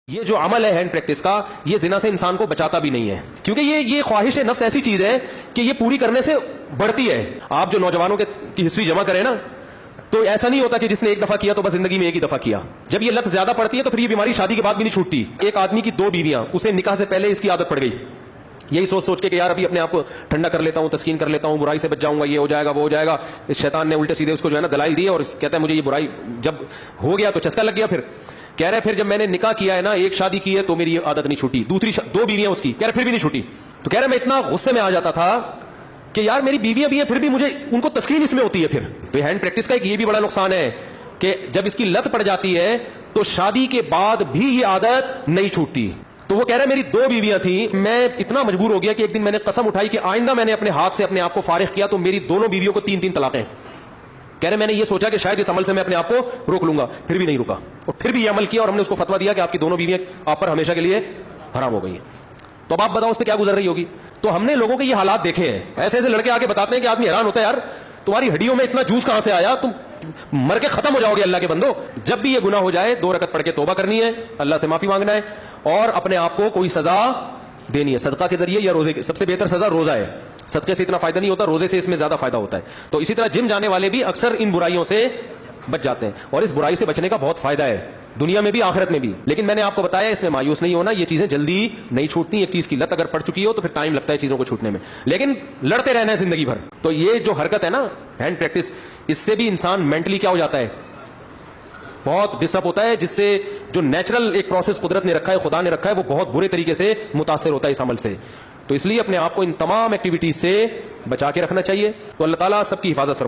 یہ جو عمل ہے ہینڈ پریکٹس کا، یہ زنا سے انسان کو بچاتا بھی نہیں ہے، کیونکہ یہ خواہش نفس ایسی چیز ہے کہ یہ پوری کرنے سے بڑھتی ہے۔ آپ جو نوجوانوں کی ہسٹری جمع کریں نا، تو ایسا نہیں ہوتا کہ جس نے ایک دفعہ کیا تو بس زندگی میں ایک ہی دفعہ کیا۔ جب یہ لت زیادہ پڑتی ہے تو پھر یہ بیماری شادی کے بعد بھی نہیں چھوٹتی۔ ایک آدمی کی 2 بیویاں، اسے نکاح سے پہلے اس کی عادت پڑ گئی، یہی سوچ کے کہ یار ابھی اپنے آپ کو ٹھنڈا کر لیتا ہوں، تسکین کر لیتا ہوں، برائی سے بچ جاؤں گا، یہ ہو جائے گا، وہ ہو جائے گا۔ شیطان نے الٹے سیدھے اس کو جو ہے نا دلائل دی اور کہتا ہے مجھے یہ برائی جب ہو گیا تو چسکا لگ گیا۔ پھر کہہ رہے پھر جب میں نے نکاح کیا ہے نا، ایک شادی کی ہے تو میری یہ عادت نہیں چھوٹی، دوسری 2 بیویاں اس کی، کہہ رہے پھر بھی نہیں چھوٹی۔ تو کہہ رہے میں اتنا غصے میں آ جاتا تھا کہ یار میری بیویاں بھی ہیں پھر بھی مجھے ان کو تسکین اس میں ہوتی ہے۔ پھر تو ہینڈ پریکٹس کا ایک یہ بھی بڑا نقصان ہے کہ جب اس کی لت پڑ جاتی ہے تو شادی کے بعد بھی یہ عادت نہیں چھوٹتی۔ تو وہ کہہ رہا ہے میری 2 بیویاں تھیں، میں اتنا مجبور ہو گیا کہ ایک دن میں نے قسم اٹھائی کہ آئندہ میں نے اپنے ہاتھ سے اپنے آپ کو فارغ کیا تو میری دونوں بیویوں کو 3 طلاقیں۔ کہہ رہے میں نے یہ سوچا کہ شاید اس عمل سے میں اپنے آپ کو روک لوں گا، پھر بھی نہیں رکا، اور پھر بھی یہ عمل کیا اور ہم نے اس کو فتویٰ دیا کہ آپ کی دونوں بیویاں آپ پر ہمیشہ کے لیے حرام ہو گئی ہیں۔ تو اب آپ بتاؤ اس پہ کیا گزر رہی ہوگی۔ تو ہم نے لوگوں کے یہ حالات دیکھے ہیں، ایسے ایسے لڑکے آگے بتاتے ہیں کہ آدمی حیران ہوتا ہے، یار تمہاری ہڈیوں میں اتنا جوس کہاں سے آیا، تم مر کے ختم ہو جاؤ گے اللہ کے بندو۔ جب بھی یہ گناہ ہو جائے 2 رکعت پڑھ کے توبہ کرنی ہے، اللہ سے معافی مانگنا ہے اور اپنے آپ کو کوئی سزا دینی ہے، صدقہ کے ذریعے یا روزے کے۔ سب سے بہتر سزا روزہ ہے، صدقے سے اتنا فائدہ نہیں ہوتا، روزے سے اس میں زیادہ فائدہ ہوتا ہے۔ تو اسی طرح جم جانے والے بھی اکثر ان برائیوں سے بچ جاتے ہیں، اور اس برائی سے بچنے کا بہت فائدہ ہے دنیا میں بھی آخرت میں بھی۔ لیکن میں نے آپ کو بتایا اس میں مایوس نہیں ہونا، یہ چیزیں جلدی نہیں چھوٹتی۔ ایک چیز کی لت اگر پڑ چکی ہو تو پھر ٹائم لگتا ہے چیزوں کو چھوٹنے میں، لیکن لڑتے رہنا ہے زندگی بھر۔ تو یہ جو حرکت ہے نا ہینڈ پریکٹس، اس سے بھی انسان مینٹلی کیا ہو جاتا ہے، بہت ڈسٹرب ہوتا ہے، جس سے جو نیچرل ایک پروسیس قدرت نے رکھا ہے، خدا نے رکھا ہے، وہ بہت برے طریقے سے متاثر ہوتا ہے اس عمل سے۔ تو اس لیے اپنے آپ کو ان تمام ایکٹیویٹیز سے بچا کے رکھنا چاہیے۔ تو اللہ تعالیٰ سب کی حفاظت فرمائے۔